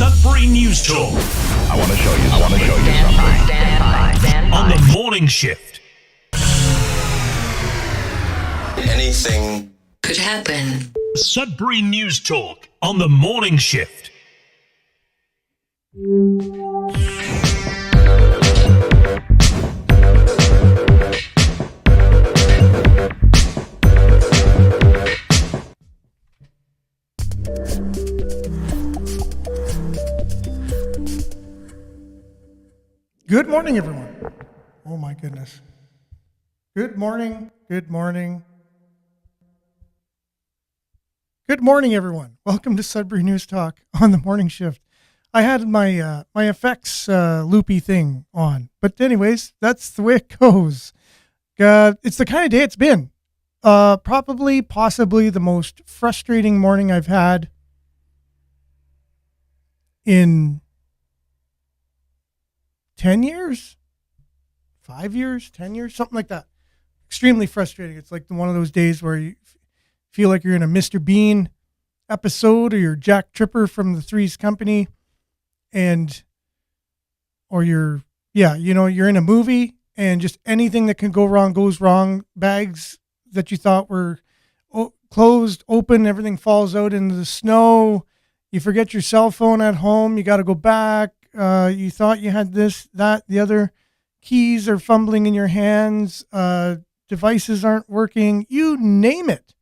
Sudbury News Talk. I want to show you something. Stand by. On the morning shift. Anything could happen. Sudbury News Talk on the morning shift. Good morning, everyone. Oh my goodness. Good morning. Good morning. Good morning, everyone. Welcome to Sudbury News Talk on the morning shift. I had my my effects loopy thing on, but anyways, that's the way it goes. It's the kind of day it's been. Possibly the most frustrating morning I've had in 10 years, 5 years, 10 years, something like that. Extremely frustrating. It's like one of those days where you feel like you're in a Mr. Bean episode, or you're Jack Tripper from the Three's Company, or you're in a movie and just anything that can go wrong goes wrong. Bags that you thought were closed, open, everything falls out into the snow. You forget your cell phone at home. You got to go back. You thought you had this, that, the other. Keys are fumbling in your hands. Devices aren't working. You name it.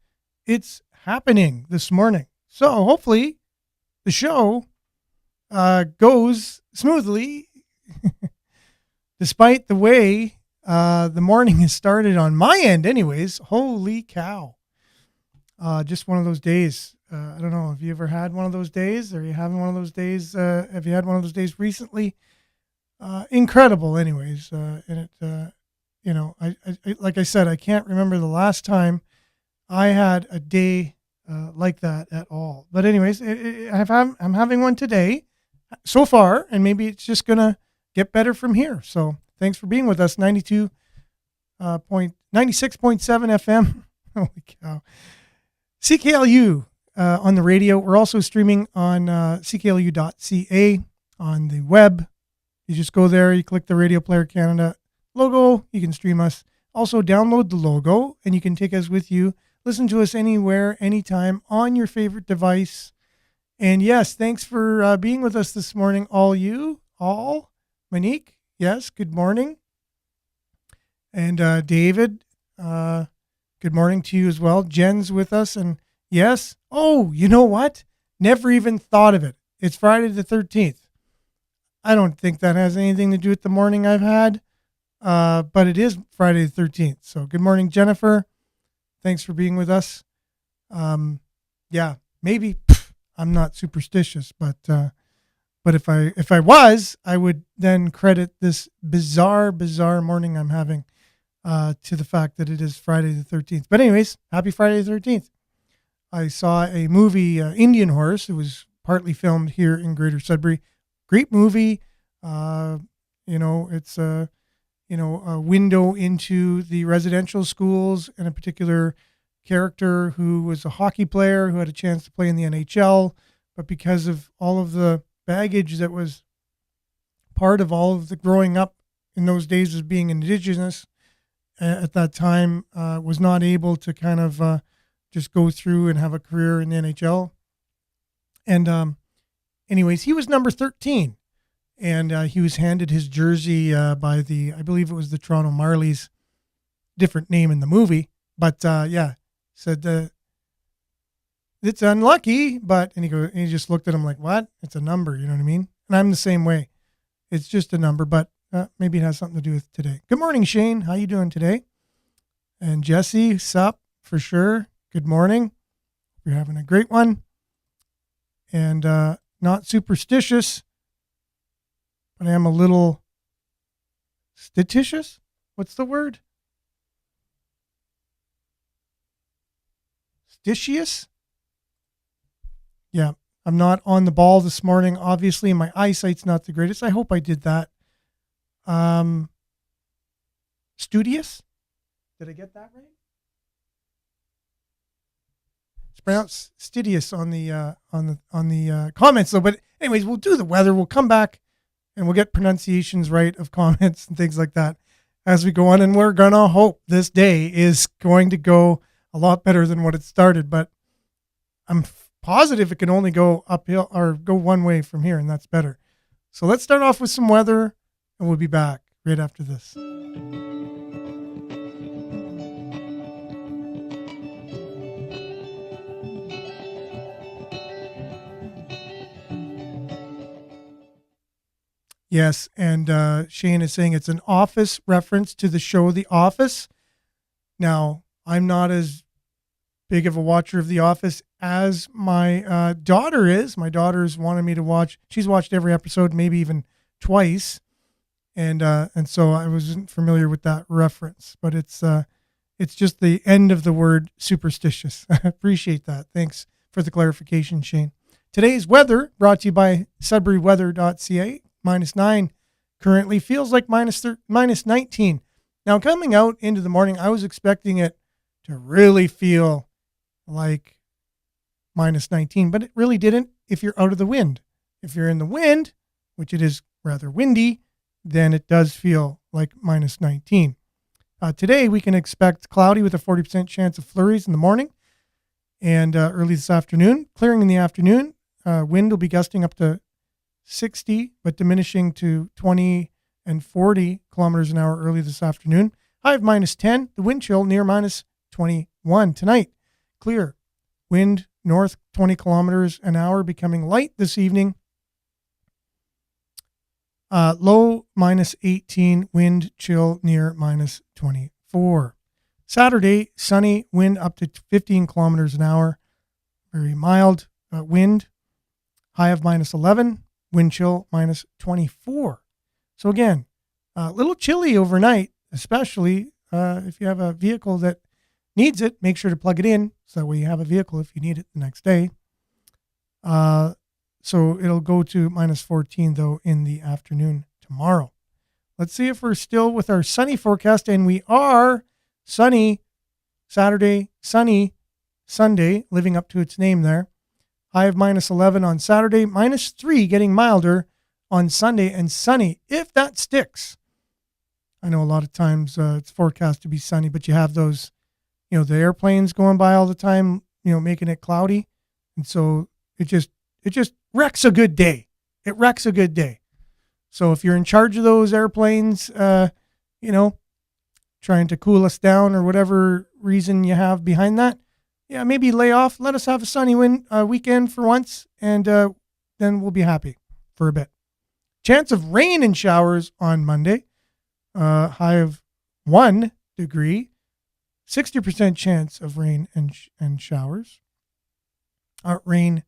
It's happening this morning. So hopefully the show goes smoothly, despite the way the morning has started on my end anyways. Holy cow. Just one of those days. I don't know. Have you ever had one of those days? Are you having one of those days? Have you had one of those days recently? Incredible anyways. And it, I like I said, I can't remember the last time I had a day like that at all. But anyways, I'm having one today so far, and maybe it's just going to get better from here. So thanks for being with us. 96.7 FM. Holy cow. CKLU on the radio. We're also streaming on cklu.ca on the web. You just go there, you click the Radio Player Canada logo, you can stream us. Also download the logo, and you can take us with you. Listen to us anywhere, anytime, on your favorite device. And yes, thanks for being with us this morning, all. Monique, yes, good morning. And David, good morning to you as well. Jen's with us, and yes. Oh, you know what? Never even thought of it. It's Friday the 13th. I don't think that has anything to do with the morning I've had, but it is Friday the 13th. So good morning, Jennifer. Thanks for being with us. Yeah, maybe I'm not superstitious, but if I was, I would then credit this bizarre morning I'm having to the fact that it is Friday the 13th. But anyways, happy Friday the 13th. I saw a movie, Indian Horse. It was partly filmed here in Greater Sudbury. Great movie. It's a window into the residential schools, and a particular character who was a hockey player who had a chance to play in the NHL, but because of all of the baggage that was part of all of the growing up in those days as being Indigenous at that time, was not able to kind of just go through and have a career in the NHL. And anyways, he was number 13, and he was handed his jersey by I believe it was the Toronto Marlies, different name in the movie, but said it's unlucky, and he just looked at him like, what? It's a number, you know what I mean? And I'm the same way. It's just a number, but maybe it has something to do with today. Good morning, Shane. How you doing today? And Jesse, sup, for sure. Good morning. You're having a great one. And not superstitious, but I am a little statitious. What's the word? Stitious? Yeah, I'm not on the ball this morning. Obviously, my eyesight's not the greatest. I hope I did that. Studious? Did I get that right? It's pronounced Stidius on the comments though. But anyways, we'll do the weather. We'll come back and we'll get pronunciations right of comments and things like that as we go on. And we're gonna hope this day is going to go a lot better than what it started. But I'm positive it can only go uphill or go one way from here, and that's better. So let's start off with some weather, and we'll be back right after this. Yes, and Shane is saying it's an Office reference to the show The Office. Now, I'm not as big of a watcher of The Office as my daughter is. My daughter's wanted me to watch. She's watched every episode, maybe even twice, and so I wasn't familiar with that reference. But it's just the end of the word superstitious. I appreciate that. Thanks for the clarification, Shane. Today's weather brought to you by SudburyWeather.ca. -9 currently, feels like -19. Now, coming out into the morning, I was expecting it to really feel like -19, but it really didn't if you're out of the wind. If you're in the wind, which it is rather windy, then it does feel like -19. Today, we can expect cloudy with a 40% chance of flurries in the morning and early this afternoon. Clearing in the afternoon, wind will be gusting up to 60, but diminishing to 20 and 40 kilometers an hour early this afternoon. High of -10, the wind chill near -21 tonight. Clear. Wind north 20 kilometers an hour, becoming light this evening. Low -18, wind chill near -24. Saturday, sunny, wind up to 15 kilometers an hour. Very mild wind. High of -11. Wind chill -24. So again, a little chilly overnight, especially if you have a vehicle that needs it. Make sure to plug it in so that way you have a vehicle if you need it the next day. So it'll go to -14 though in the afternoon tomorrow. Let's see if we're still with our sunny forecast, and we are. Sunny Saturday, sunny Sunday, living up to its name there. High of -11 on Saturday, -3 getting milder on Sunday, and sunny if that sticks. I know a lot of times it's forecast to be sunny, but you have those, the airplanes going by all the time, making it cloudy. And so it just wrecks a good day. It wrecks a good day. So if you're in charge of those airplanes, trying to cool us down or whatever reason you have behind that, yeah, maybe lay off. Let us have a sunny weekend for once, and then we'll be happy for a bit. Chance of rain and showers on Monday. High of 1 degree. 60% chance of rain and showers. Rain,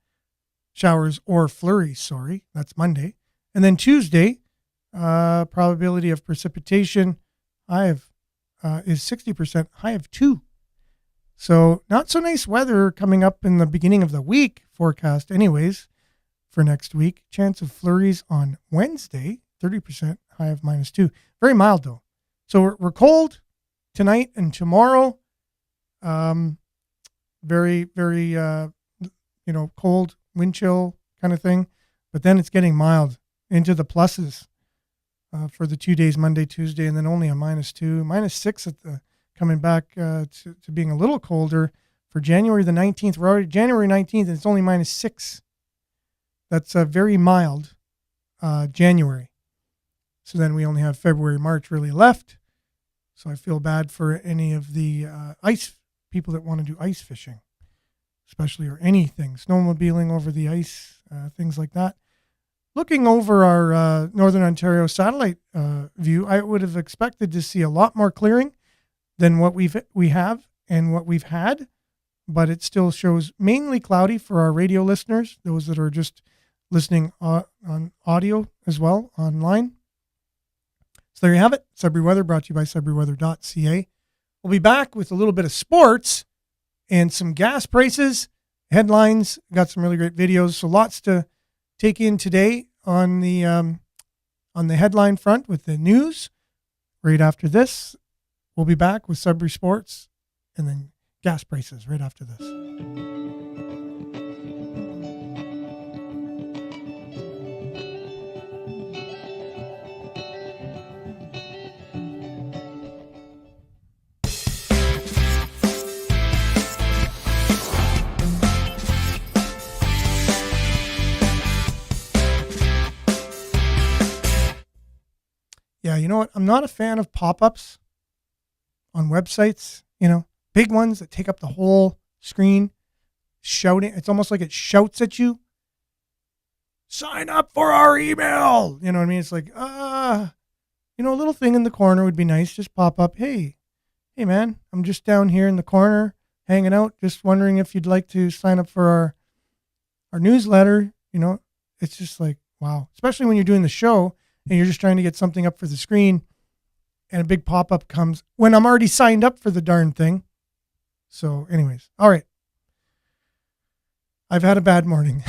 showers, or flurries, sorry. That's Monday. And then Tuesday, probability of precipitation, is 60%. High of 2. So not so nice weather coming up in the beginning of the week forecast anyways for next week. Chance of flurries on Wednesday, 30%, high of -2. Very mild though. So we're cold tonight and tomorrow. Very, very, cold, wind chill kind of thing. But then it's getting mild into the pluses for the 2 days, Monday, Tuesday, and then only a -2, -6 at the coming back to being a little colder for January the 19th. We're already January 19th, and it's only -6. That's a very mild January. So then we only have February, March really left. So I feel bad for any of the ice people that want to do ice fishing, especially, or anything, snowmobiling over the ice, things like that. Looking over our Northern Ontario satellite view, I would have expected to see a lot more clearing than what we have and what we've had, but it still shows mainly cloudy for our radio listeners, those that are just listening on audio as well online. So there you have it. Sudbury Weather brought to you by SudburyWeather.ca. We'll be back with a little bit of sports and some gas prices, headlines. Got some really great videos, so lots to take in today on the headline front with the news. Right after this, we'll be back with Sudbury Sports and then gas prices right after this. know what? I'm not a fan of pop-ups on websites, big ones that take up the whole screen, shouting. It's almost like it shouts at you. Sign up for our email. You know what I mean? It's like, a little thing in the corner would be nice. Just pop up. Hey man, I'm just down here in the corner hanging out. Just wondering if you'd like to sign up for our newsletter. It's just like, wow. Especially when you're doing the show and you're just trying to get something up for the screen and a big pop-up comes when I'm already signed up for the darn thing. So anyways, all right. I've had a bad morning.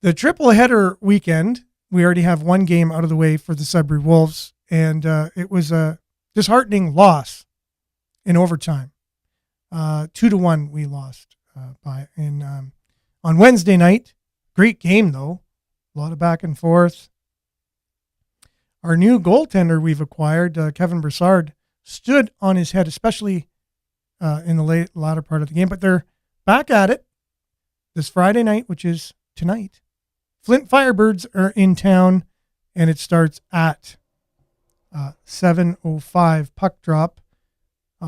The triple header weekend, we already have one game out of the way for the Sudbury Wolves, and it was a disheartening loss in overtime. 2-1 we lost on Wednesday night. Great game, though. A lot of back and forth. Our new goaltender we've acquired, Kevin Broussard, stood on his head, especially in the latter part of the game. But they're back at it this Friday night, which is tonight. Flint Firebirds are in town, and it starts at 7:05 puck drop.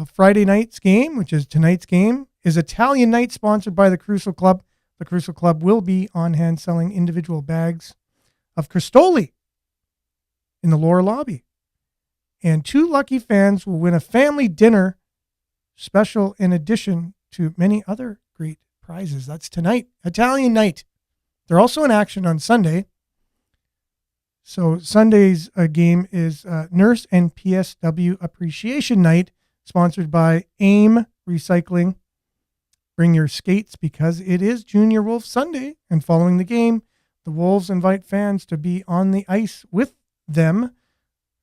Friday night's game, which is tonight's game, is Italian Night, sponsored by the Crusoe Club. The Crusoe Club will be on hand selling individual bags of Crostoli in the lower lobby. And 2 lucky fans will win a family dinner special in addition to many other great prizes. That's tonight, Italian Night. They're also in action on Sunday. So Sunday's game is Nurse and PSW Appreciation Night, sponsored by AIM Recycling. Bring your skates because it is Junior Wolf Sunday. And following the game, the Wolves invite fans to be on the ice with them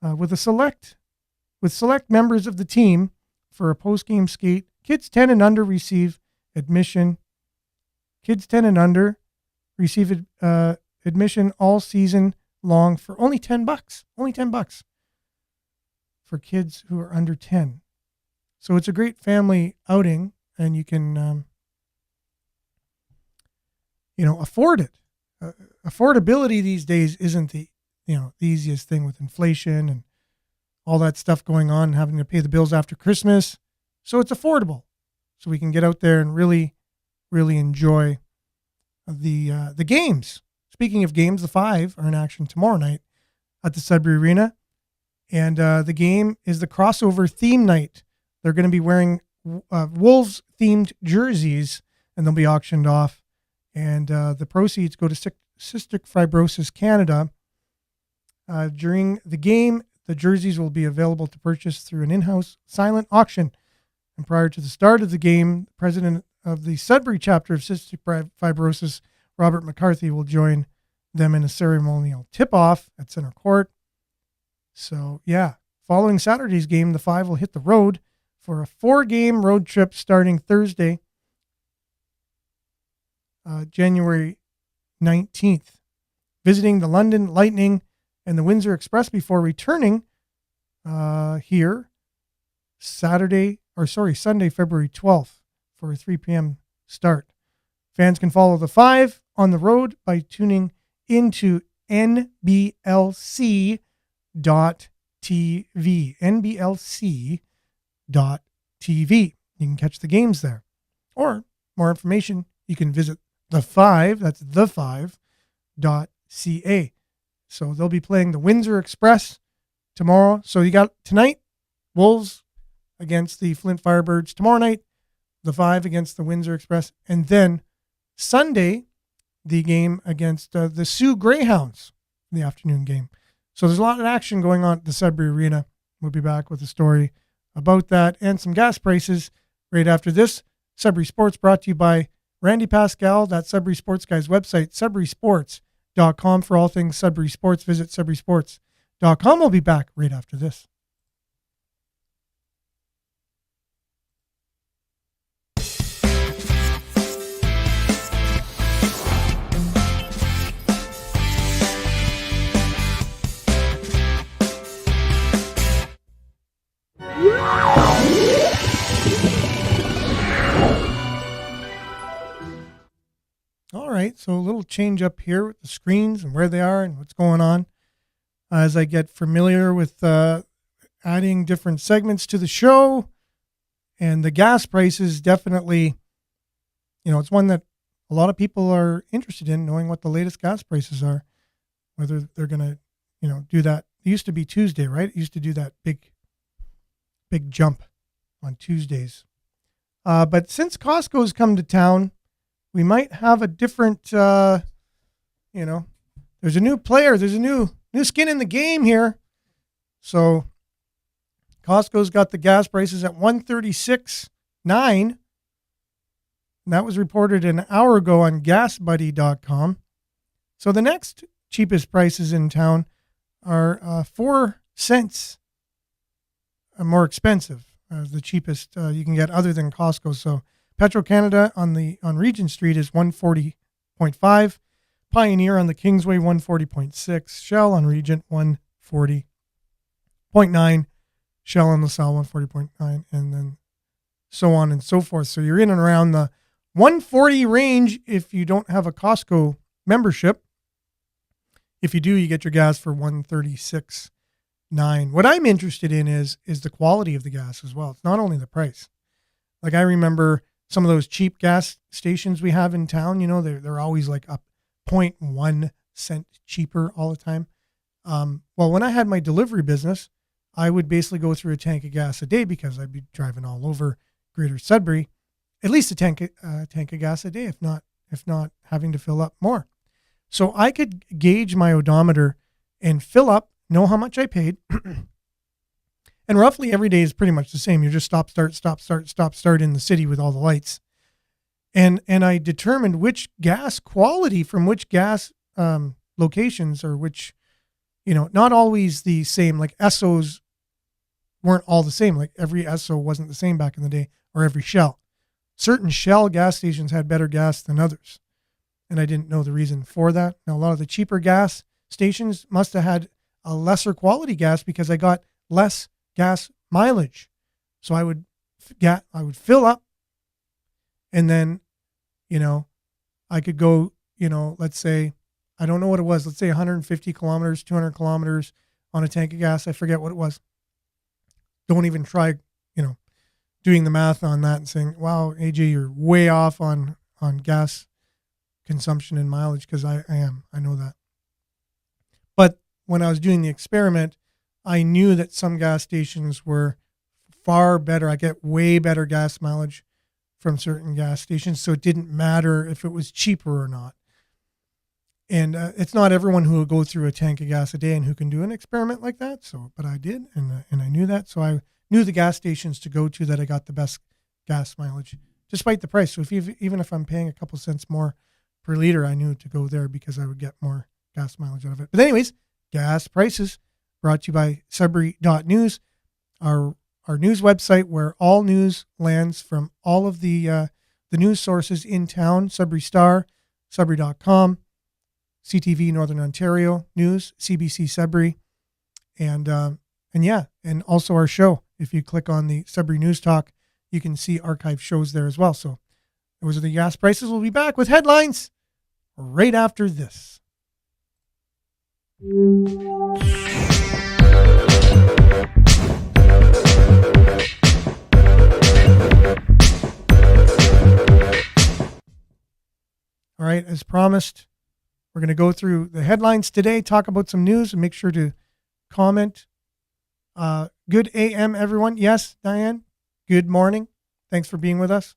with select members of the team for a post-game skate. Kids 10 and under receive admission. Kids 10 and under receive admission all season long for only $10. Only $10 for kids who are under 10. So it's a great family outing, and you can, afford it. Affordability these days isn't the easiest thing with inflation and all that stuff going on and having to pay the bills after Christmas. So it's affordable. So we can get out there and really, really enjoy the games. Speaking of games, the 5 are in action tomorrow night at the Sudbury Arena. And the game is the crossover theme night. They're going to be wearing Wolves-themed jerseys, and they'll be auctioned off. And the proceeds go to Cystic Fibrosis Canada. During the game, the jerseys will be available to purchase through an in-house silent auction. And prior to the start of the game, the president of the Sudbury chapter of Cystic Fibrosis, Robert McCarthy, will join them in a ceremonial tip-off at center court. So, yeah, following Saturday's game, the 5 will hit the road for a 4-game road trip starting Thursday, January 19th, visiting the London Lightning and the Windsor Express before returning here Sunday, February 12th for a 3 p.m. start. Fans can follow the 5 on the road by tuning into nblc.tv. nblc.tv. You can catch the games there. Or more information, you can visit the 5, that's the5.ca. So they'll be playing the Windsor Express tomorrow. So you got tonight, Wolves against the Flint Firebirds. Tomorrow night, the 5 against the Windsor Express. And then Sunday, the game against the Sioux Greyhounds, the afternoon game. So there's a lot of action going on at the Sudbury Arena. We'll be back with a story about that and some gas prices right after this. Sudbury Sports brought to you by Randy Pascal. That's Sudbury Sports Guy's website, sudburysports.com. For all things Sudbury Sports, visit sudburysports.com. We'll be back right after this. All right, so a little change up here with the screens and where they are and what's going on. as I get familiar with adding different segments to the show. And the gas prices definitely, it's one that a lot of people are interested in, knowing what the latest gas prices are, whether they're going to, do that. It used to be Tuesday, right? It used to do that big jump on Tuesdays. But since Costco's come to town, we might have a different, there's a new player. There's a new skin in the game here. So Costco's got the gas prices at $1.36.9. And that was reported an hour ago on gasbuddy.com. So the next cheapest prices in town are 4 cents more expensive. The cheapest you can get other than Costco. So Petro-Canada on Regent Street is 140.5. Pioneer on the Kingsway 140.6. Shell on Regent 140.9. Shell on LaSalle 140.9, and then so on and so forth. So you're in and around the 140 range if you don't have a Costco membership. If you do, you get your gas for $136.9. What I'm interested in is the quality of the gas as well. It's not only the price. Like I remember some of those cheap gas stations we have in town, they're always like up 0.1 cent cheaper all the time. Well, when I had my delivery business, I would basically go through a tank of gas a day because I'd be driving all over Greater Sudbury, at least a tank of gas a day, if not having to fill up more. So I could gauge my odometer and fill up, know how much I paid. And roughly every day is pretty much the same. You just stop, start in the city with all the lights. And I determined which gas quality from which gas locations, or which, not always the same. Like Essos weren't all the same. Like every Esso wasn't the same back in the day, or every Shell. Certain Shell gas stations had better gas than others. And I didn't know the reason for that. Now, a lot of the cheaper gas stations must have had a lesser quality gas because I got less gas mileage. So I would fill up, and then, I could go, let's say, I don't know what it was. Let's say 150 kilometers, 200 kilometers on a tank of gas. I forget what it was. Don't even try, doing the math on that and saying, wow, AJ, you're way off on gas consumption and mileage, because I am. I know that. But when I was doing the experiment, I knew that some gas stations were far better. I get way better gas mileage from certain gas stations, so it didn't matter if it was cheaper or not. And it's not everyone who will go through a tank of gas a day and who can do an experiment like that. So, but I did, and I knew that. So I knew the gas stations to go to that I got the best gas mileage, despite the price. So even if I'm paying a couple cents more per liter, I knew to go there because I would get more gas mileage out of it. But anyways, gas prices brought to you by Sudbury.news, our news website where all news lands from all of the news sources in town. Sudbury Star, Sudbury.com, CTV Northern Ontario News, CBC Sudbury, and also our show. If you click on the Sudbury News Talk, you can see archive shows there as well. So those are the gas prices. We'll be back with headlines right after this. All right, as promised, we're going to go through the headlines today, talk about some news, and make sure to comment. Good AM, everyone. Yes, Diane, good morning. Thanks for being with us.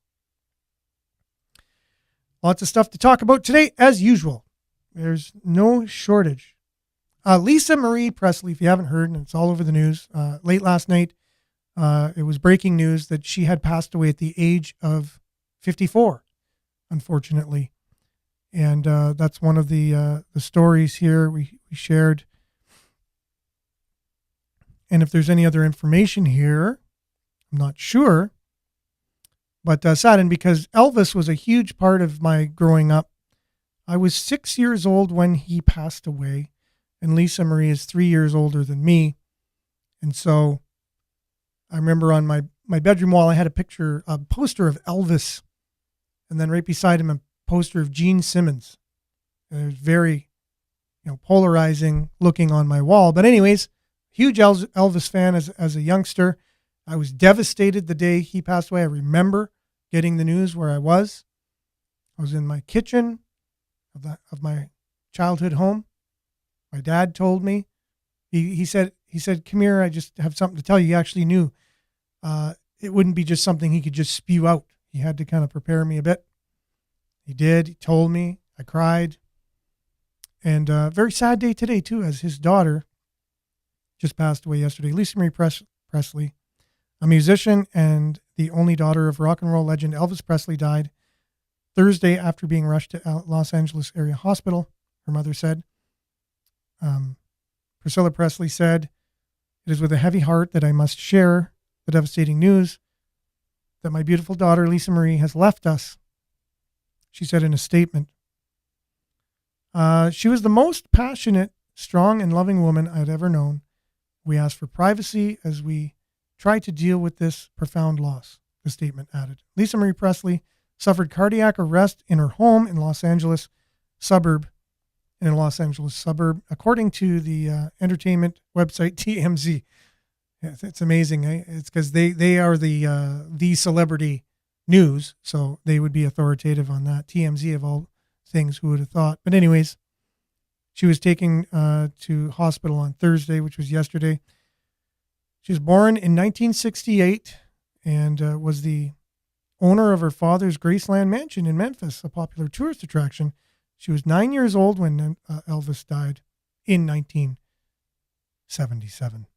Lots of stuff to talk about today, as usual. There's no shortage. Lisa Marie Presley, if you haven't heard, and it's all over the news, late last night, it was breaking news that she had passed away at the age of 54, unfortunately. And that's one of the stories here we shared. And if there's any other information here, I'm not sure. But saddened because Elvis was a huge part of my growing up. I was 6 years old when he passed away. And Lisa Marie is 3 years older than me. And so I remember on my bedroom wall, I had a poster of Elvis. And then right beside him, a poster of Gene Simmons. And it was very, polarizing looking on my wall. But anyways, huge Elvis fan as a youngster. I was devastated the day he passed away. I remember getting the news where I was. I was in my kitchen of my childhood home. My dad told me. He said, "Come here, I just have something to tell you." He actually knew it wouldn't be just something he could just spew out. He had to kind of prepare me a bit. He did. He told me. I cried. And very sad day today, too, as his daughter just passed away yesterday. Lisa Marie Presley, a musician and the only daughter of rock and roll legend Elvis Presley, died Thursday after being rushed to Los Angeles area hospital, her mother said. Priscilla Presley said, "It is with a heavy heart that I must share the devastating news that my beautiful daughter, Lisa Marie, has left us," she said in a statement. "She was the most passionate, strong, and loving woman I had ever known. We ask for privacy as we try to deal with this profound loss," the statement added. Lisa Marie Presley suffered cardiac arrest in her home in Los Angeles suburb, according to the entertainment website TMZ. It's amazing. Eh? It's because they are the celebrity news, so they would be authoritative on that. TMZ of all things, who would have thought? But anyways, she was taken to hospital on Thursday, which was yesterday. She was born in 1968 and was the owner of her father's Graceland Mansion in Memphis, a popular tourist attraction. She was 9 years old when Elvis died in 1977.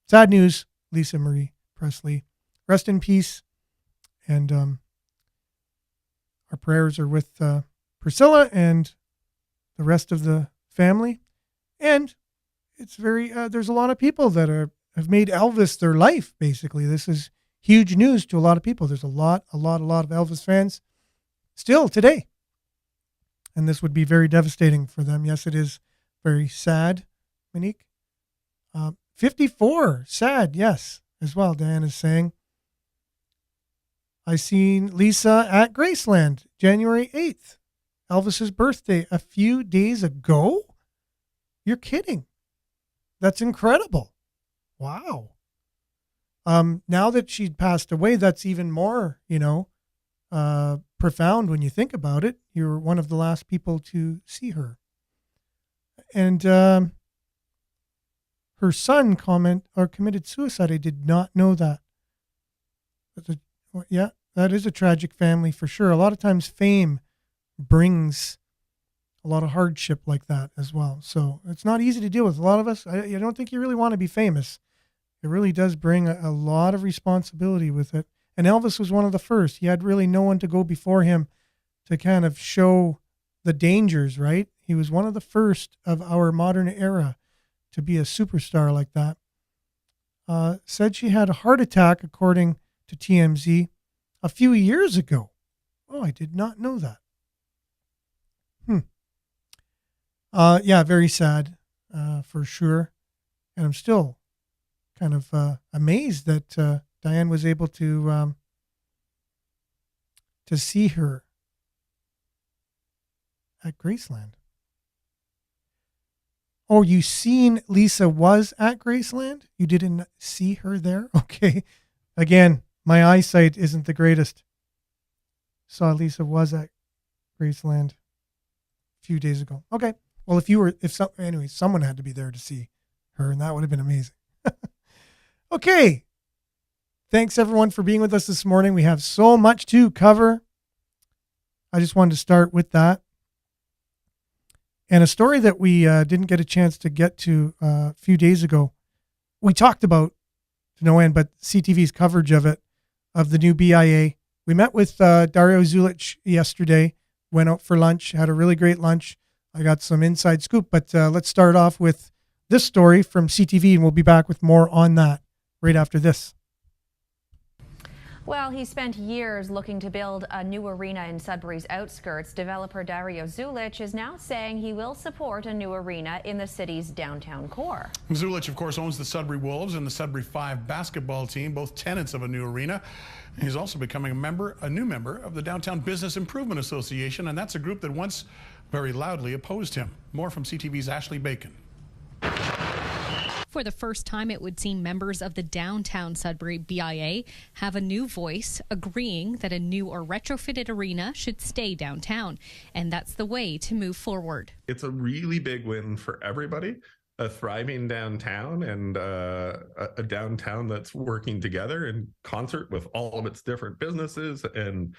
Sad news, Lisa Marie Presley. Rest in peace. And our prayers are with Priscilla and the rest of the family. And it's there's a lot of people that have made Elvis their life, basically. This is huge news to a lot of people. There's a lot of Elvis fans still today. And this would be very devastating for them. Yes, it is very sad, Monique. 54, sad, yes, as well, Diane is saying. I seen Lisa at Graceland, January 8th, Elvis's birthday, a few days ago. You're kidding. That's incredible. Wow. Now that she'd passed away, that's even more, profound when you think about it. You're one of the last people to see her. And her son committed suicide. I did not know that. That is a tragic family for sure. A lot of times fame brings a lot of hardship like that as well. So it's not easy to deal with. A lot of us, I don't think you really want to be famous. It really does bring a lot of responsibility with it. And Elvis was one of the first. He had really no one to go before him to kind of show the dangers, right? He was one of the first of our modern era to be a superstar like that. Said she had a heart attack, according to TMZ, a few years ago. Oh, I did not know that. Very sad, for sure. And I'm still kind of amazed that Diane was able to see her at Graceland. Oh, you seen Lisa was at Graceland? You didn't see her there? Okay. Again, my eyesight isn't the greatest. Saw Lisa was at Graceland a few days ago. Okay. Well, someone had to be there to see her, and that would have been amazing. Okay. Thanks everyone for being with us this morning. We have so much to cover. I just wanted to start with that. And a story that we didn't get a chance to get to a few days ago. We talked about to no end, but CTV's coverage of it, of the new BIA. We met with Dario Zulich yesterday, went out for lunch, had a really great lunch. I got some inside scoop, but let's start off with this story from CTV, and we'll be back with more on that right after this. Well, he spent years looking to build a new arena in Sudbury's outskirts. Developer Dario Zulich is now saying he will support a new arena in the city's downtown core. Zulich, of course, owns the Sudbury Wolves and the Sudbury 5 basketball team, both tenants of a new arena. He's also becoming a new member of the Downtown Business Improvement Association, and that's a group that once very loudly opposed him. More from CTV's Ashley Bacon. For the first time, it would seem members of the downtown Sudbury BIA have a new voice, agreeing that a new or retrofitted arena should stay downtown. And that's the way to move forward. It's a really big win for everybody. A thriving downtown and a downtown that's working together in concert with all of its different businesses and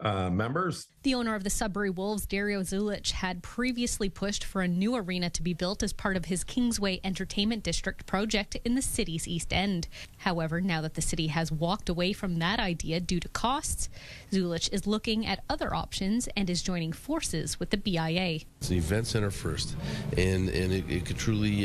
members. The owner of the Sudbury Wolves, Dario Zulich, had previously pushed for a new arena to be built as part of his Kingsway Entertainment District project in the city's East End. However, now that the city has walked away from that idea due to costs, Zulich is looking at other options and is joining forces with the BIA. It's an event center first, and it could truly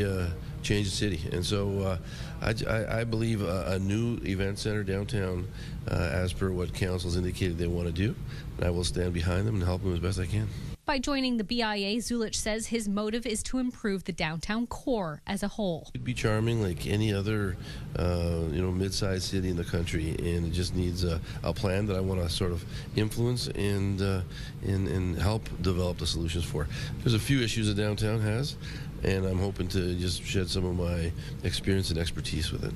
change the city. And so I believe a new event center downtown, as per what council's indicated they want to do, and I will stand behind them and help them as best I can. By joining the BIA, Zulich says his motive is to improve the downtown core as a whole. It'd be charming like any other, mid-sized city in the country, and it just needs a plan that I want to sort of influence and help develop the solutions for. There's a few issues that downtown has, and I'm hoping to just shed some of my experience and expertise with it.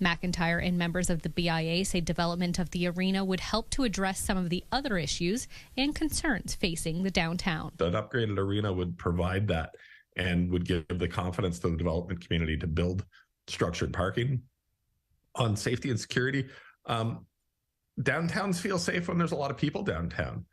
McIntyre and members of the BIA say development of the arena would help to address some of the other issues and concerns facing the downtown. An upgraded arena would provide that and would give the confidence to the development community to build structured parking. On safety and security, downtowns feel safe when there's a lot of people downtown.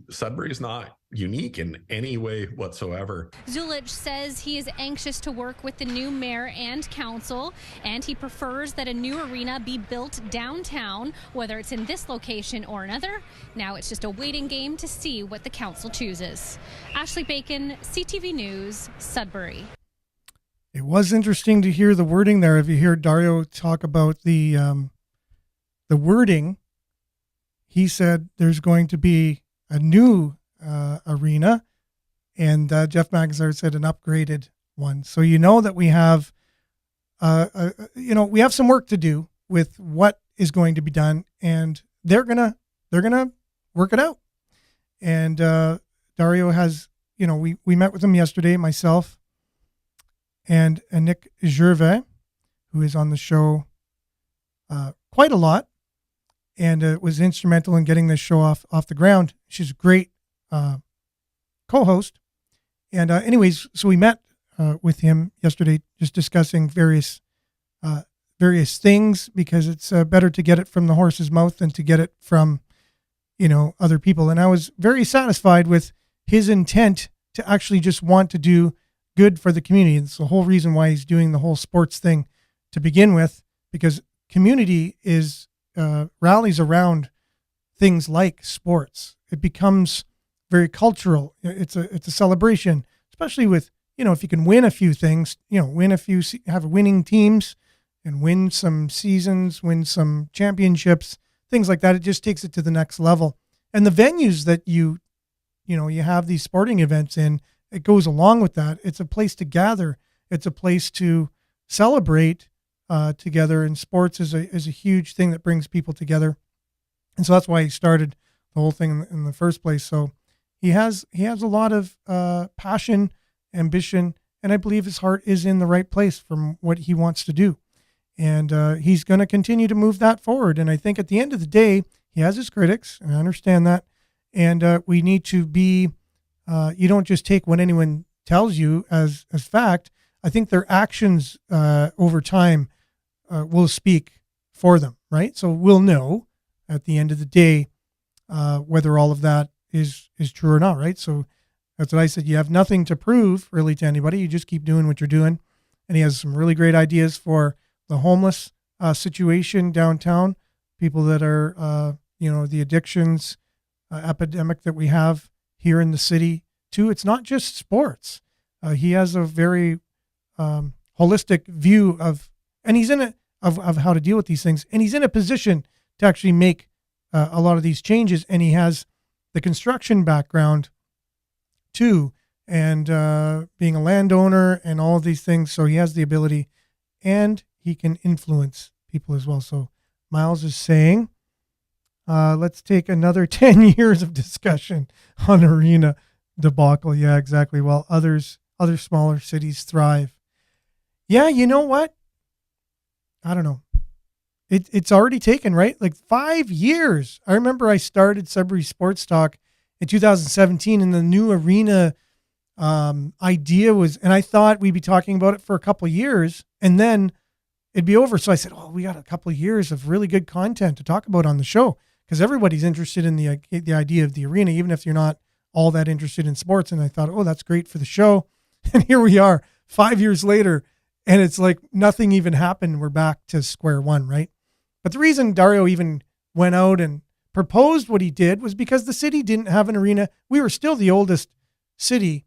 Sudbury is not unique in any way whatsoever. Zulich says he is anxious to work with the new mayor and council, and he prefers that a new arena be built downtown, whether it's in this location or another. Now it's just a waiting game to see what the council chooses. Ashley Bacon, CTV News, Sudbury. It was interesting to hear the wording there. If you hear Dario talk about the wording, he said there's going to be a new arena, and Jeff McIntyre said an upgraded one. So you know that we have, we have some work to do with what is going to be done, and they're gonna work it out. And Dario has, we met with him yesterday, myself and Nick Gervais, who is on the show quite a lot, and was instrumental in getting this show off the ground. She's a great co-host. And anyways, so we met with him yesterday, just discussing various things, because it's better to get it from the horse's mouth than to get it from, other people. And I was very satisfied with his intent to actually just want to do good for the community. It's the whole reason why he's doing the whole sports thing to begin with, because community is rallies around things like sports. It becomes very cultural. It's a celebration, especially with, if you can win a few things, have winning teams and win some seasons, win some championships, things like that. It just takes it to the next level. And the venues that you have these sporting events in, it goes along with that. It's a place to gather. It's a place to celebrate together. And sports is a huge thing that brings people together. And so that's why he started the whole thing in the first place. So he has a lot of passion, ambition, and I believe his heart is in the right place from what he wants to do. And he's going to continue to move that forward. And I think at the end of the day, he has his critics, and I understand that. And we need to be, you don't just take what anyone tells you as fact. I think their actions over time will speak for them, right? So we'll know at the end of the day whether all of that is true or not, right? So that's what I said. You have nothing to prove really to anybody. You just keep doing what you're doing. And he has some really great ideas for the homeless situation downtown, people that are, the addictions epidemic that we have here in the city too. It's not just sports. He has a very holistic view of how to deal with these things. And he's in a position to actually make a lot of these changes. And he has the construction background too, and being a landowner and all of these things. So he has the ability, and he can influence people as well. So Miles is saying, let's take another 10 years of discussion on arena debacle. Yeah, exactly. While other smaller cities thrive. Yeah, you know what? I don't know. It's already taken, right? Like 5 years. I remember I started Sudbury Sports Talk in 2017, and the new arena idea was, and I thought we'd be talking about it for a couple of years, and then it'd be over. So I said, we got a couple of years of really good content to talk about on the show, because everybody's interested in the idea of the arena, even if you're not all that interested in sports. And I thought, that's great for the show. And here we are 5 years later, and it's like nothing even happened. We're back to square one, right? But the reason Dario even went out and proposed what he did was because the city didn't have an arena. We were still the oldest city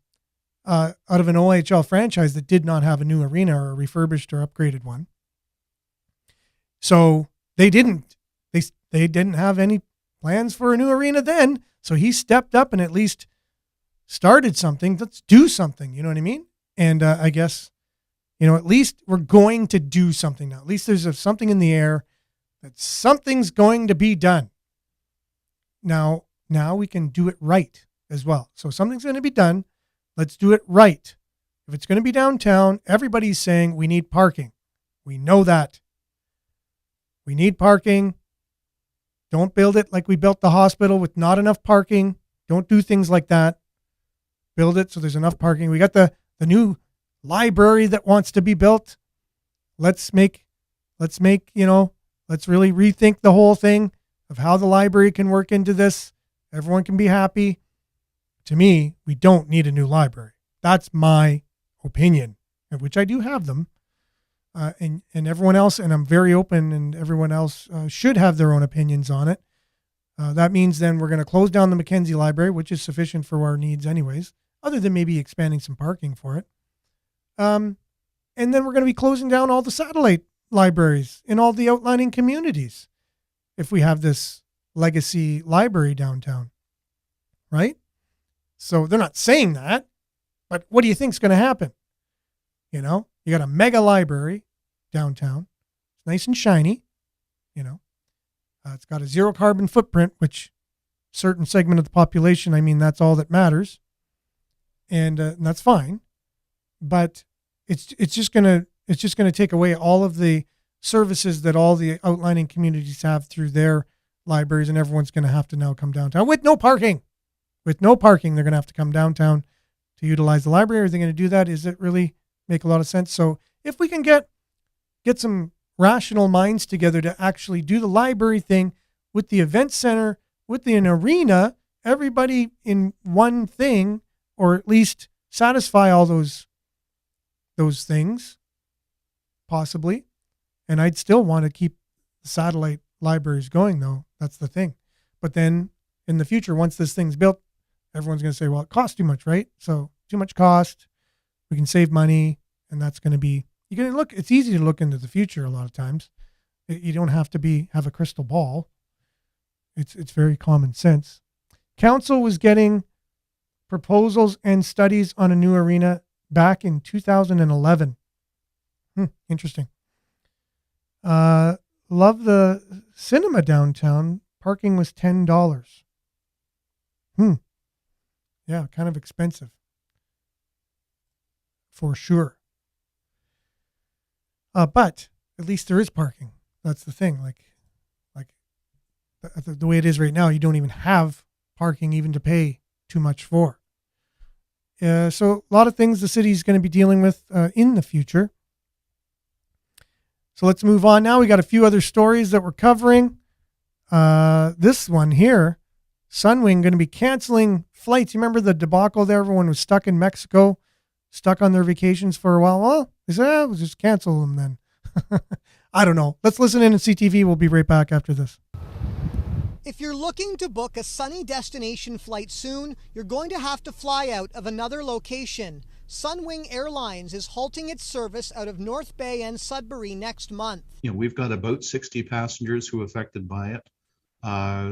out of an OHL franchise that did not have a new arena or a refurbished or upgraded one. So they didn't have any plans for a new arena then. So he stepped up and at least started something. Let's do something. You know what I mean? And I guess, at least we're going to do something now. At least there's something in the air that something's going to be done. Now we can do it right as well. So something's going to be done. Let's do it right. If it's going to be downtown, everybody's saying we need parking. We know that. We need parking. Don't build it like we built the hospital with not enough parking. Don't do things like that. Build it so there's enough parking. We got the new library that wants to be built. Let's really rethink the whole thing of how the library can work into this. Everyone can be happy. To me, we don't need a new library. That's my opinion, of which I do have them. And everyone else, and I'm very open, and everyone else should have their own opinions on it. That means then we're going to close down the Mackenzie Library, which is sufficient for our needs anyways, other than maybe expanding some parking for it. And then we're going to be closing down all the satellite libraries in all the outlying communities if we have this legacy library downtown, right? So they're not saying that, but what do you think is going to happen? You got a mega library downtown. It's nice and shiny, it's got a zero carbon footprint, which certain segment of the population, that's all that matters. And that's fine. But it's just going to take away all of the services that all the outlying communities have through their libraries, and everyone's going to have to now come downtown with no parking. With no parking, they're going to have to come downtown to utilize the library. Are they going to do that? Is it really make a lot of sense? So if we can get some rational minds together to actually do the library thing with the event center, with an arena, everybody in one thing, or at least satisfy all those things, possibly. And I'd still want to keep the satellite libraries going, though. That's the thing. But then in the future, once this thing's built, everyone's going to say, well, it costs too much, right? So too much cost. We can save money. And that's going to be, it's easy to look into the future a lot of times. You don't have to have a crystal ball. It's very common sense. Council was getting proposals and studies on a new arena back in 2011. Interesting. Love the cinema downtown. Parking was $10. Yeah, kind of expensive. For sure. But at least there is parking. That's the thing. Like the way it is right now, you don't even have parking even to pay too much for. So a lot of things the city is going to be dealing with in the future. So let's move on now. We got a few other stories that we're covering. This one here, Sunwing going to be canceling flights. You remember the debacle there? Everyone was stuck in Mexico, stuck on their vacations for a while. Well, they said, we'll just cancel them then. I don't know. Let's listen in on CTV. We'll be right back after this. If you're looking to book a sunny destination flight soon, you're going to have to fly out of another location. Sunwing Airlines is halting its service out of North Bay and Sudbury next month. We've got about 60 passengers who are affected by it.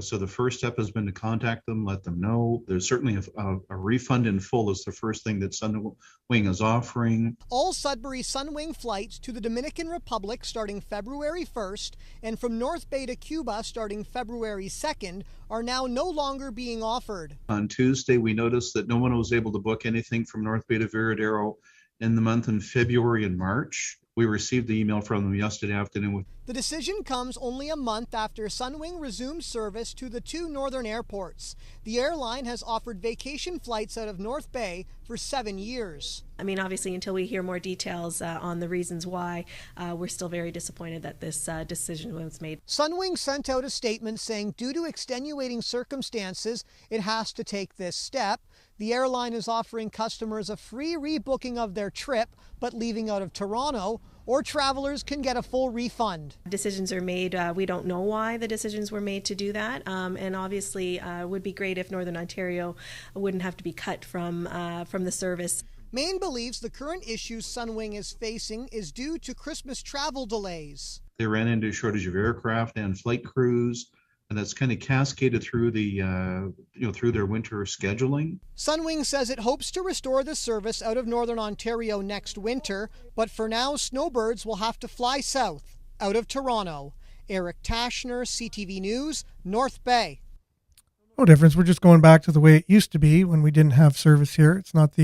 So the first step has been to contact them, let them know. There's certainly a refund in full is the first thing that Sunwing is offering. All Sudbury Sunwing flights to the Dominican Republic starting February 1st and from North Bay to Cuba starting February 2nd are now no longer being offered. On Tuesday, we noticed that no one was able to book anything from North Bay to Viradero in the month in February and March. We received the email from them yesterday afternoon. The decision comes only a month after Sunwing resumed service to the two northern airports. The airline has offered vacation flights out of North Bay for 7 years. I mean, obviously, until we hear more details on the reasons why, we're still very disappointed that this decision was made. Sunwing sent out a statement saying due to extenuating circumstances, it has to take this step. The airline is offering customers a free rebooking of their trip, but leaving out of Toronto, or travelers can get a full refund. Decisions are made. We don't know why the decisions were made to do that. And obviously, it would be great if Northern Ontario wouldn't have to be cut from the service. Maine believes the current issues Sunwing is facing is due to Christmas travel delays. They ran into a shortage of aircraft and flight crews, and that's kind of cascaded through the through their winter scheduling. Sunwing says it hopes to restore the service out of Northern Ontario next winter, but for now, snowbirds will have to fly south, out of Toronto. Eric Tashner, CTV News, North Bay. No difference. We're just going back to the way it used to be when we didn't have service here. It's not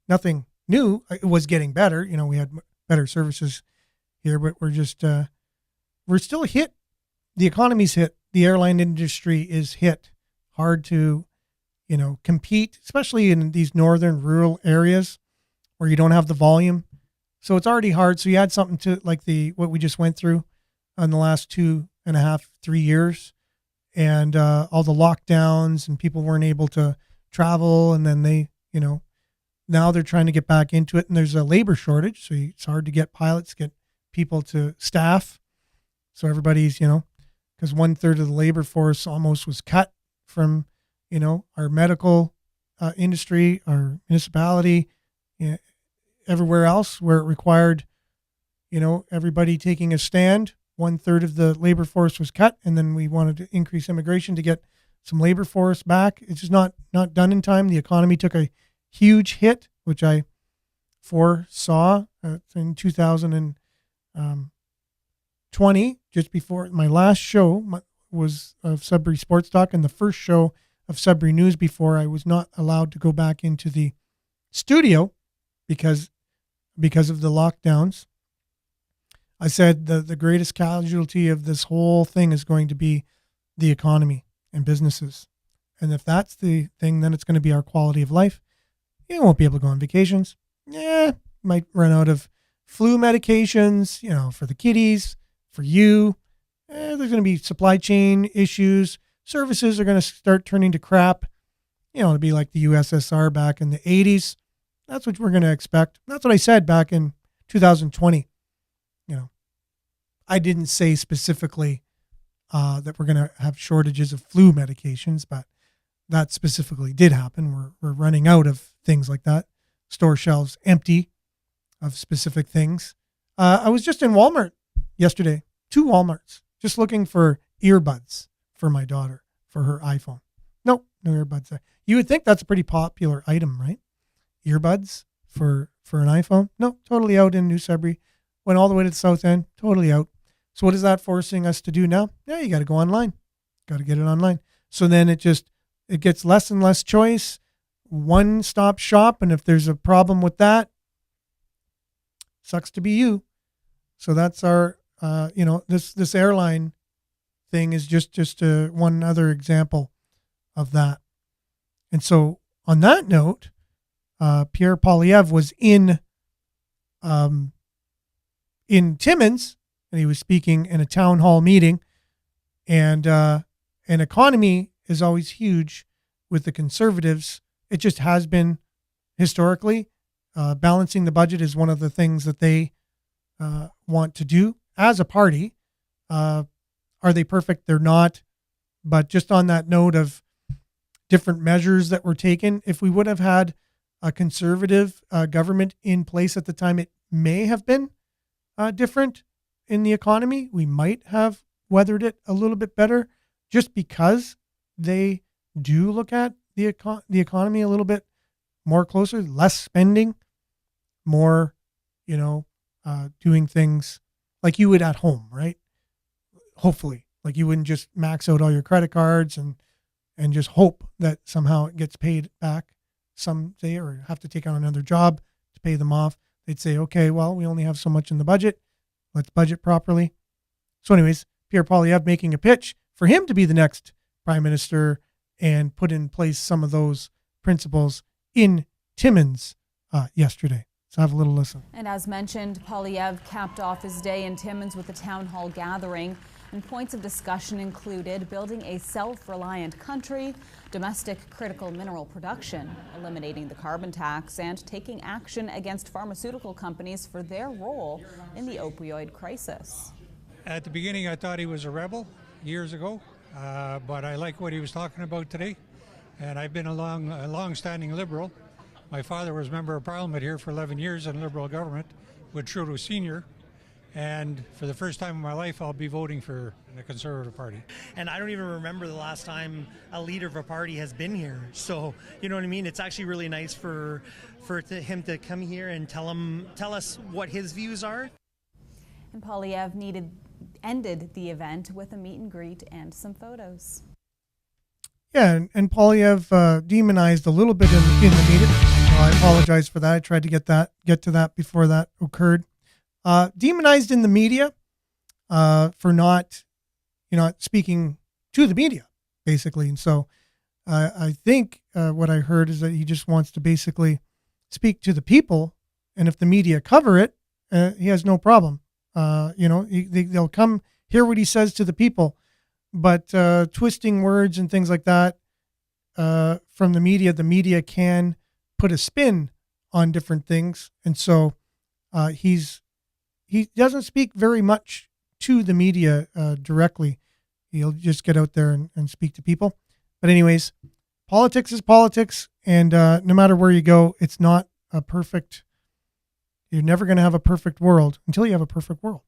nothing new. It was getting better. We had better services here, but we're still hit. The economy's hit. The airline industry is hit hard to, compete, especially in these northern rural areas where you don't have the volume. So it's already hard. So you add something to like what we just went through in the last 2.5, 3 years, and all the lockdowns and people weren't able to travel. And then they, now they're trying to get back into it, and there's a labor shortage. So it's hard to get pilots, get people to staff. So everybody's, because 1/3 of the labor force almost was cut from, our medical industry, our municipality, everywhere else where it required, everybody taking a stand. 1/3 of the labor force was cut, and then we wanted to increase immigration to get some labor force back. It's just not done in time. The economy took a huge hit, which I foresaw in 2020, just before my last show was of Sudbury Sports Talk, and the first show of Sudbury News before I was not allowed to go back into the studio because of the lockdowns. I said the greatest casualty of this whole thing is going to be the economy and businesses. And if that's the thing, then it's going to be our quality of life. You won't be able to go on vacations. Might run out of flu medications, for the kiddies, for you. There's going to be supply chain issues. Services are going to start turning to crap. It'll be like the USSR back in the 80s. That's what we're going to expect. That's what I said back in 2020. I didn't say specifically that we're going to have shortages of flu medications, but that specifically did happen. We're running out of things like that. Store shelves empty of specific things. I was just in Walmart yesterday, 2 Walmarts, just looking for earbuds for my daughter for her iPhone. Nope, no earbuds there. You would think that's a pretty popular item, right? Earbuds for an iPhone? No, totally out in New Sudbury. Went all the way to the south end, totally out. So what is that forcing us to do now? Yeah, you got to go online. Got to get it online. So then it gets less and less choice, one-stop shop, and if there's a problem with that, sucks to be you. So that's our, this airline thing is just one other example of that. And so on that note, Pierre Poilievre was in Timmins, and he was speaking in a town hall meeting, and an economy is always huge with the Conservatives. It just has been historically. Balancing the budget is one of the things that they want to do as a party. Are they perfect? They're not. But just on that note of different measures that were taken, if we would have had a conservative government in place at the time, it may have been different in the economy. We might have weathered it a little bit better just because they do look at the economy a little bit more closer, less spending, more, doing things like you would at home, right? Hopefully, like you wouldn't just max out all your credit cards and just hope that somehow it gets paid back someday, or have to take on another job to pay them off. They'd say, okay, well, we only have so much in the budget. Let's budget properly. So anyways, Pierre Poilievre making a pitch for him to be the next prime minister and put in place some of those principles in Timmins yesterday. So have a little listen. And as mentioned, Poilievre capped off his day in Timmins with a town hall gathering. And points of discussion included building a self-reliant country, domestic critical mineral production, eliminating the carbon tax, and taking action against pharmaceutical companies for their role in the opioid crisis. At the beginning, I thought he was a rebel years ago, but I like what he was talking about today. And I've been a long-standing Liberal. My father was member of Parliament here for 11 years in Liberal government with Trudeau Sr., and for the first time in my life, I'll be voting for the Conservative Party. And I don't even remember the last time a leader of a party has been here. So, you know what I mean? It's actually really nice for him to come here and tell us what his views are. And Poilievre ended the event with a meet and greet and some photos. Yeah, and Poilievre demonized a little bit in the meeting. I apologize for that. I tried to get to that before that occurred. Demonized in the media for not speaking to the media, basically. And so I think what I heard is that he just wants to basically speak to the people. And if the media cover it, he has no problem. They'll come hear what he says to the people. But twisting words and things like that from the media can put a spin on different things. And so he doesn't speak very much to the media directly. He'll just get out there and speak to people. But anyways, politics is politics. And no matter where you go, it's not a perfect, you're never going to have a perfect world until you have a perfect world.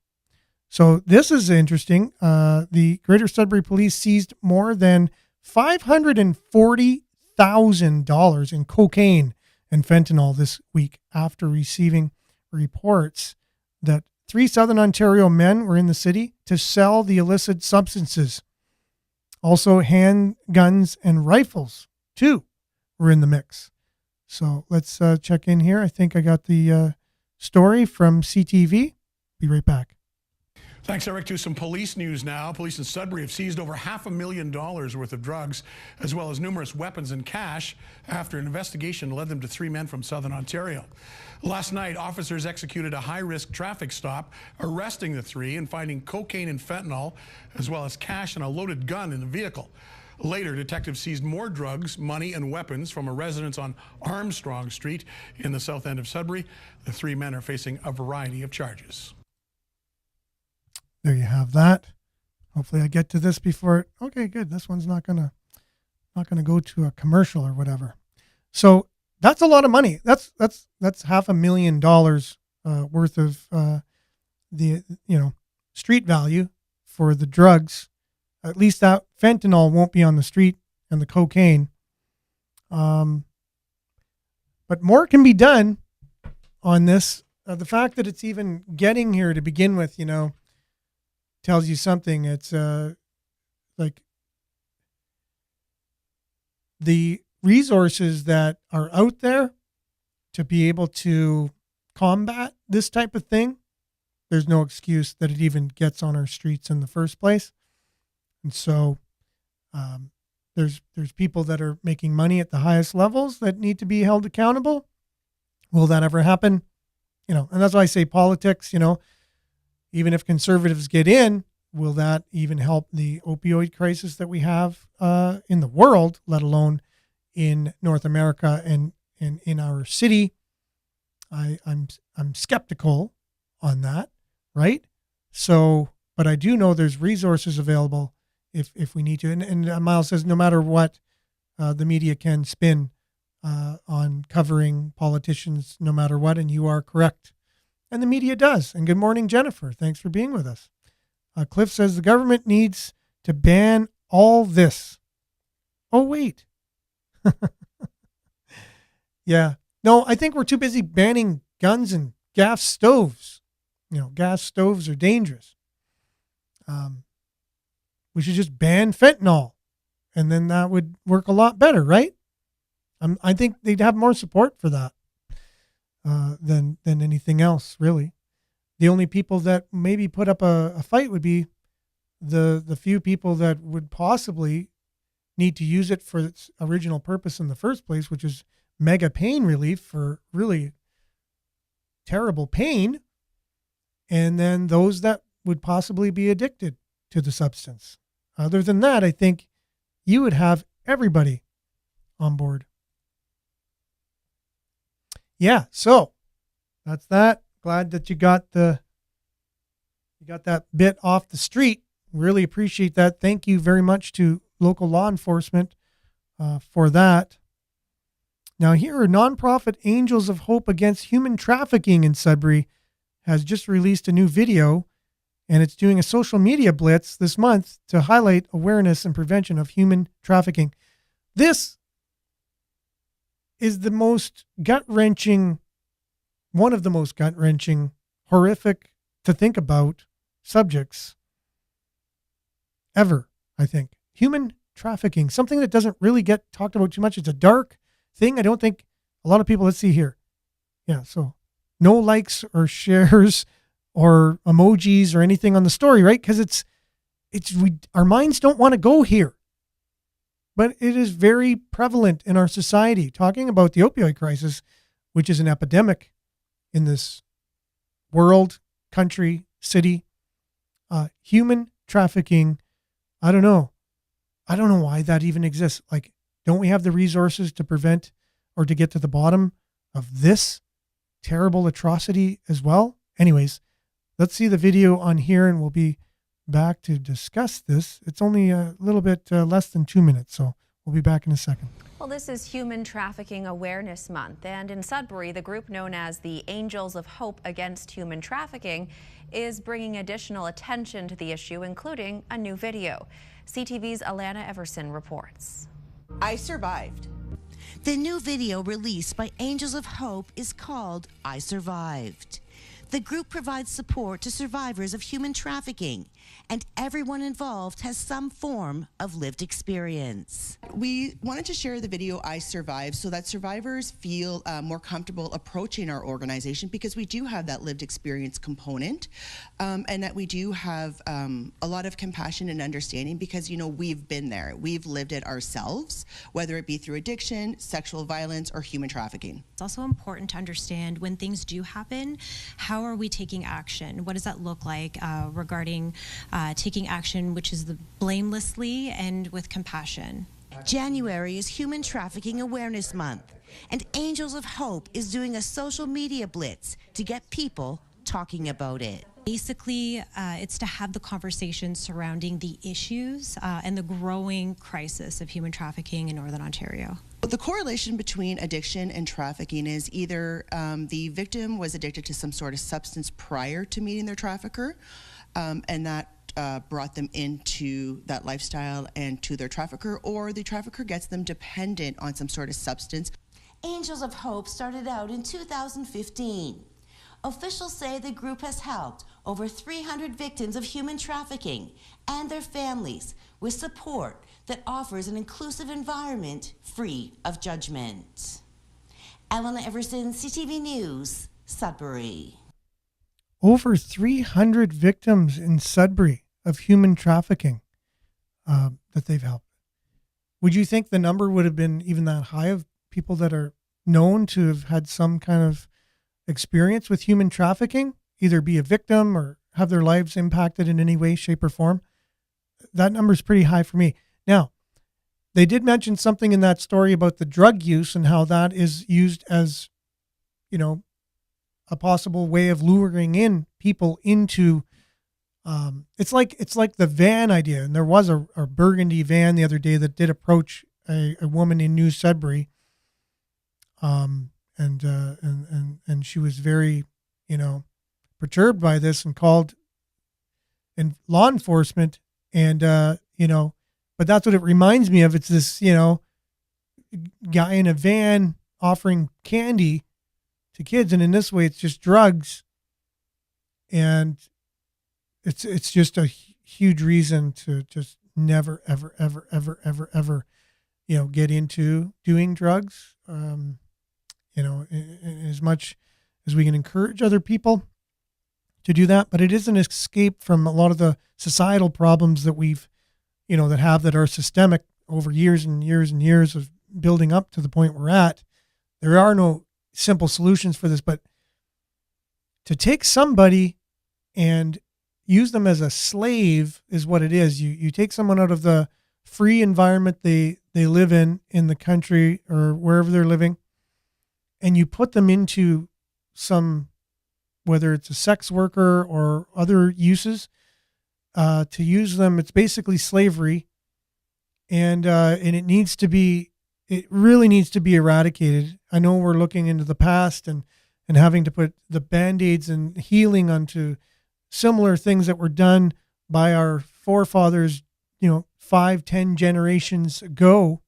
So this is interesting. The Greater Sudbury Police seized more than $540,000 in cocaine and fentanyl this week after receiving reports that 3 Southern Ontario men were in the city to sell the illicit substances. Also, handguns and rifles, too, were in the mix. So let's check in here. I think I got the story from CTV. Be right back. Thanks, Eric. To some police news now. Police in Sudbury have seized over $500,000 worth of drugs, as well as numerous weapons and cash, after an investigation led them to 3 men from Southern Ontario. Last night, officers executed a high-risk traffic stop, arresting the 3 and finding cocaine and fentanyl, as well as cash and a loaded gun in the vehicle. Later, detectives seized more drugs, money, and weapons from a residence on Armstrong Street in the south end of Sudbury. The 3 men are facing a variety of charges. There you have that. Hopefully I get to this before. Okay, good. This one's not gonna go to a commercial or whatever. So that's a lot of money. That's $500,000 worth of the street value for the drugs. At least that fentanyl won't be on the street, and the cocaine. But more can be done on this. The fact that it's even getting here to begin with, tells you something. It's like the resources that are out there to be able to combat this type of thing. There's no excuse that it even gets on our streets in the first place. And so there's people that are making money at the highest levels that need to be held accountable. Will that ever happen? And that's why I say politics, even if conservatives get in, will that even help the opioid crisis that we have in the world, let alone in North America and in our city? I'm skeptical on that, right? So, but I do know there's resources available if we need to. And Miles says no matter what the media can spin on covering politicians no matter what, and you are correct. And the media does. And good morning, Jennifer. Thanks for being with us. Cliff says the government needs to ban all this. Oh, wait. Yeah. No, I think we're too busy banning guns and gas stoves. Gas stoves are dangerous. We should just ban fentanyl, and then that would work a lot better, right? I think they'd have more support for that than anything else, really. The only people that maybe put up a fight would be the few people that would possibly need to use it for its original purpose in the first place, which is mega pain relief for really terrible pain. And then those that would possibly be addicted to the substance. Other than that, I think you would have everybody on board. Yeah, so that's that. Glad that you got that bit off the street. Really appreciate that. Thank you very much to local law enforcement for that. Now here are nonprofit Angels of Hope Against Human Trafficking in Sudbury has just released a new video, and it's doing a social media blitz this month to highlight awareness and prevention of human trafficking. This is the most gut-wrenching, one of the most gut-wrenching, horrific to think about subjects ever, I think. Human trafficking, something that doesn't really get talked about too much. It's a dark thing. I don't think a lot of people, let's see here. Yeah, so no likes or shares or emojis or anything on the story, right? Because our minds don't want to go here. But it is very prevalent in our society. Talking about the opioid crisis, which is an epidemic in this world, country, city, human trafficking. I don't know why that even exists. Like, don't we have the resources to prevent or to get to the bottom of this terrible atrocity as well? Anyways, let's see the video on here, and we'll be back to discuss this. It's only a little bit less than 2 minutes, so we'll be back in a second. Well, this is Human Trafficking Awareness Month, and in Sudbury, the group known as the Angels of Hope Against Human Trafficking is bringing additional attention to the issue, including a new video. CTV's Alana Everson reports. I survived. The new video released by Angels of Hope is called I Survived. The group provides support to survivors of human trafficking, and everyone involved has some form of lived experience. We wanted to share the video I Survived so that survivors feel more comfortable approaching our organization, because we do have that lived experience component, and that we do have a lot of compassion and understanding, because, we've been there. We've lived it ourselves, whether it be through addiction, sexual violence, or human trafficking. It's also important to understand when things do happen, how are we taking action? What does that look like regarding taking action, which is blamelessly and with compassion? January is Human Trafficking Awareness Month, and Angels of Hope is doing a social media blitz to get people talking about it. Basically, it's to have the conversation surrounding the issues and the growing crisis of human trafficking in Northern Ontario. The correlation between addiction and trafficking is either the victim was addicted to some sort of substance prior to meeting their trafficker, and that brought them into that lifestyle and to their trafficker, or the trafficker gets them dependent on some sort of substance. Angels of Hope started out in 2015. Officials say the group has helped over 300 victims of human trafficking and their families with support that offers an inclusive environment free of judgment. Elena Everson, CTV News, Sudbury. Over 300 victims in Sudbury of human trafficking that they've helped. Would you think the number would have been even that high of people that are known to have had some kind of experience with human trafficking, either be a victim or have their lives impacted in any way, shape, or form? That number is pretty high for me. Now, they did mention something in that story about the drug use and how that is used as, a possible way of luring in people into. It's like the van idea, and there was a burgundy van the other day that did approach a woman in New Sudbury, And she was very, perturbed by this and called in law enforcement. And but that's what it reminds me of. It's this, guy in a van offering candy to kids, and in this way, it's just drugs. And it's just a huge reason to just never, ever, ever, ever, ever, ever, get into doing drugs. As much as we can encourage other people to do that, but it is an escape from a lot of the societal problems that we've, that are systemic over years and years and years of building up to the point we're at. There are no simple solutions for this, but to take somebody and use them as a slave is what it is. You take someone out of the free environment they live in the country or wherever they're living, and you put them into some, whether it's a sex worker or other uses, to use them. It's basically slavery, and it really needs to be eradicated. I know we're looking into the past and having to put the Band-Aids and healing onto similar things that were done by our forefathers, 5-10 generations ago.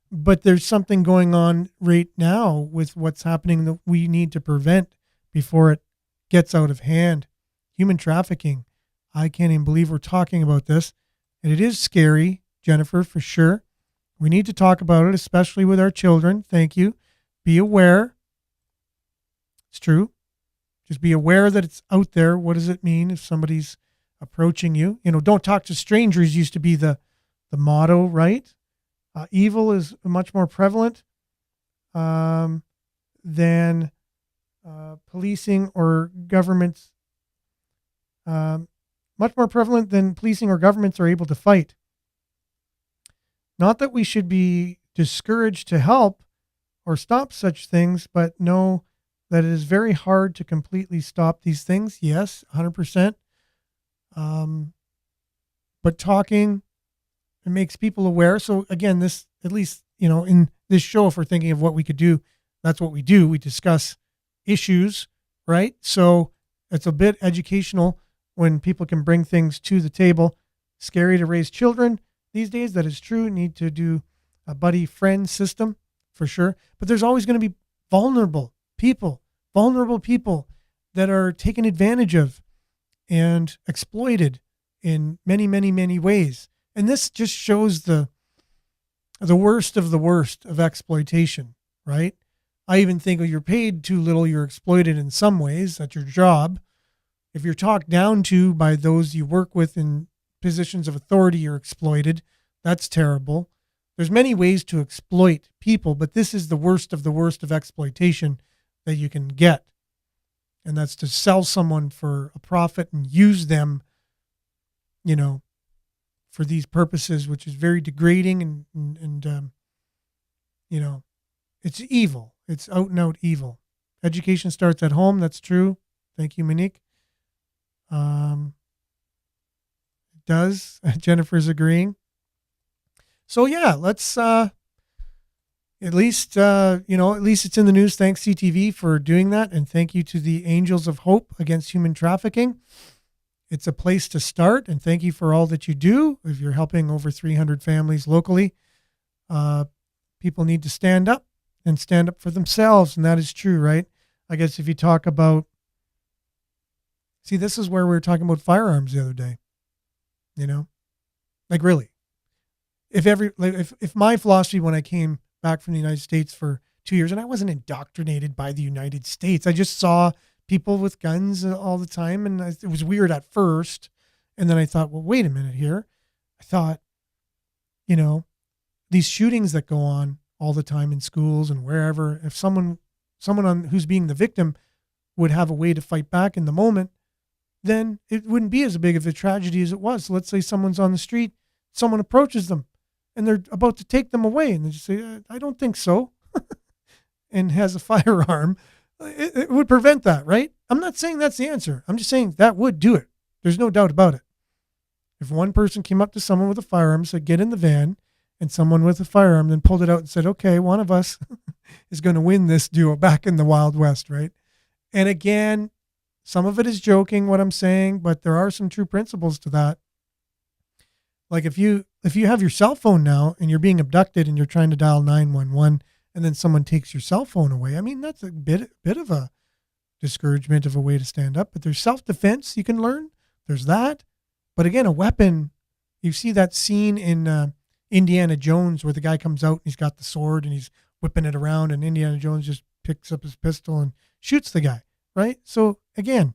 But there's something going on right now with what's happening that we need to prevent before it gets out of hand. Human trafficking. I can't even believe we're talking about this. And it is scary, Jennifer, for sure. We need to talk about it, especially with our children. Thank you. Be aware. It's true. Just be aware that it's out there. What does it mean if somebody's approaching you? Don't talk to strangers used to be the motto, right? Evil is much more prevalent than policing or governments. Much more prevalent than policing or governments are able to fight. Not that we should be discouraged to help or stop such things, but know that it is very hard to completely stop these things. Yes, 100%. But talking, it makes people aware. So again, this, at least, in this show, if we're thinking of what we could do, that's what we do. We discuss issues, right? So it's a bit educational when people can bring things to the table. Scary to raise children these days. That is true. Need to do a buddy friend system for sure. But there's always going to be vulnerable people that are taken advantage of and exploited in many, many, many ways. And this just shows the worst of exploitation, right? I even think if you're paid too little, you're exploited in some ways at your job. If you're talked down to by those you work with in positions of authority, you're exploited. That's terrible. There's many ways to exploit people, but this is the worst of exploitation that you can get. And that's to sell someone for a profit and use them, for these purposes, which is very degrading and it's evil. It's out and out evil. Education starts at home. That's true. Thank you, Monique. It does. Jennifer's agreeing. So yeah, let's at least it's in the news. Thanks CTV for doing that, and thank you to the Angels of Hope Against Human Trafficking. It's a place to start, and thank you for all that you do. If you're helping over 300 families locally, people need to stand up for themselves, and that is true, right? I guess if you talk about, this is where we were talking about firearms the other day. Really, if my philosophy when I came back from the United States for 2 years, and I wasn't indoctrinated by the United States, I just saw people with guns all the time, and it was weird at first, and then I thought, well, wait a minute here. I thought, these shootings that go on all the time in schools and wherever, if someone who's being the victim would have a way to fight back in the moment, then it wouldn't be as big of a tragedy as it was. So let's say someone's on the street, someone approaches them, and they're about to take them away, and they just say, I don't think so, and has a firearm. It would prevent that, right? I'm not saying that's the answer. I'm just saying that would do it. There's no doubt about it. If one person came up to someone with a firearm, said, get in the van, and someone with a firearm then pulled it out and said, okay, one of us is going to win this duel back in the Wild West, right? And again, some of it is joking what I'm saying, but there are some true principles to that. Like if you have your cell phone now and you're being abducted and you're trying to dial 911 and then someone takes your cell phone away, I mean, that's a bit of a discouragement of a way to stand up, but there's self-defense you can learn. There's that. But again, a weapon, you see that scene in Indiana Jones where the guy comes out and he's got the sword and he's whipping it around and Indiana Jones just picks up his pistol and shoots the guy, right? So again,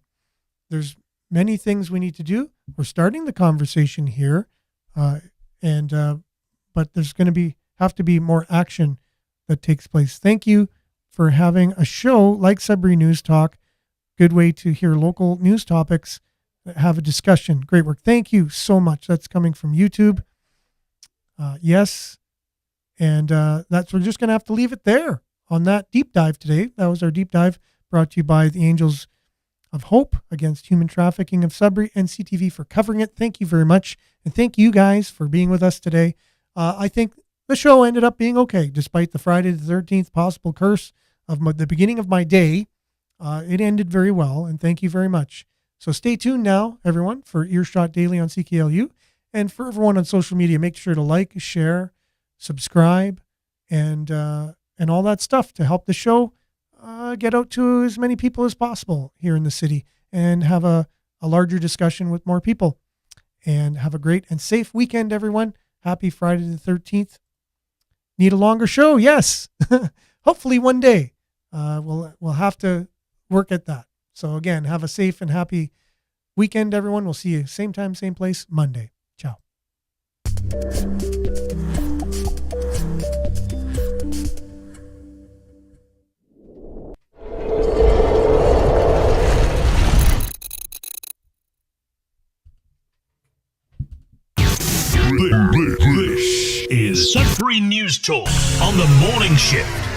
there's many things we need to do. We're starting the conversation here, but there's going to have to be more action that takes place. Thank you for having a show like Sudbury News Talk. Good way to hear local news topics, have a discussion. Great work. Thank you so much. That's coming from YouTube. Yes. And we're just going to have to leave it there on that deep dive today. That was our deep dive brought to you by the Angels of Hope against human trafficking of Sudbury and CTV for covering it. Thank you very much. And thank you guys for being with us today. I think the show ended up being okay, despite the Friday the 13th possible curse of the beginning of my day. It ended very well, and thank you very much. So stay tuned now, everyone, for Earshot Daily on CKLU. And for everyone on social media, make sure to like, share, subscribe, and all that stuff to help the show get out to as many people as possible here in the city and have a larger discussion with more people. And have a great and safe weekend, everyone. Happy Friday the 13th. Need a longer show? Yes. Hopefully one day. We'll have to work at that. So again, have a safe and happy weekend, everyone. We'll see you same time, same place, Monday. Ciao. This is Sudbury News Talk on the morning shift.